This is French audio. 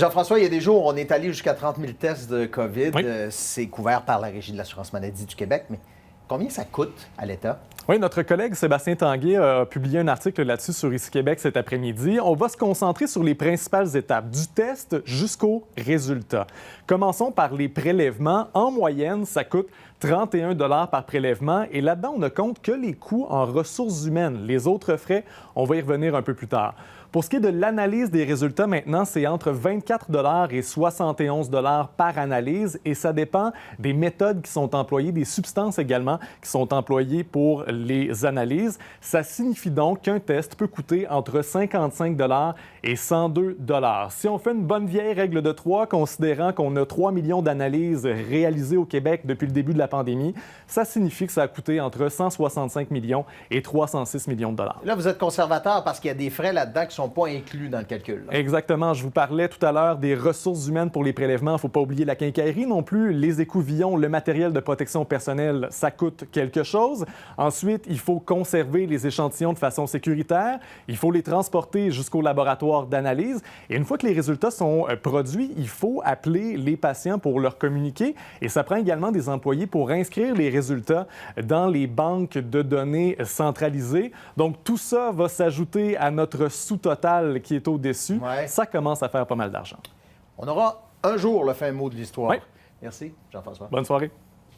Jean-François, il y a des jours où on est allé jusqu'à 30 000 tests de COVID. Oui. C'est couvert par la Régie de l'assurance maladie du Québec, mais combien ça coûte à l'État? Oui, notre collègue Sébastien Tanguay a publié un article là-dessus sur Ici Québec cet après-midi. On va se concentrer sur les principales étapes du test jusqu'au résultat. Commençons par les prélèvements. En moyenne, ça coûte 31 $ par prélèvement et là-dedans, on ne compte que les coûts en ressources humaines. Les autres frais, on va y revenir un peu plus tard. Pour ce qui est de l'analyse des résultats, maintenant, c'est entre 24 $ et 71 $ par analyse et ça dépend des méthodes qui sont employées, des substances également qui sont employées pour les analyses. Ça signifie donc qu'un test peut coûter entre 55 $ et 102 $. Si on fait une bonne vieille règle de 3, considérant qu'on a 3 millions d'analyses réalisées au Québec depuis le début de la pandémie, ça signifie que ça a coûté entre 165 millions et 306 millions de $. Là, vous êtes conservateur parce qu'il y a des frais là-dedans qui ne sont pas inclus dans le calcul. Là. Exactement. Je vous parlais tout à l'heure des ressources humaines pour les prélèvements. Il ne faut pas oublier la quincaillerie non plus. Les écouvillons, le matériel de protection personnelle, ça coûte quelque chose. Ensuite, il faut conserver les échantillons de façon sécuritaire. Il faut les transporter jusqu'au laboratoire d'analyse. Et une fois que les résultats sont produits, il faut appeler les patients pour leur communiquer. Et ça prend également des employés pour inscrire les résultats dans les banques de données centralisées. Donc, tout ça va s'ajouter à notre sous-total qui est au-dessus. Ouais. Ça commence à faire pas mal d'argent. On aura un jour le fin mot de l'histoire. Oui. Merci, Jean-François. Bonne soirée.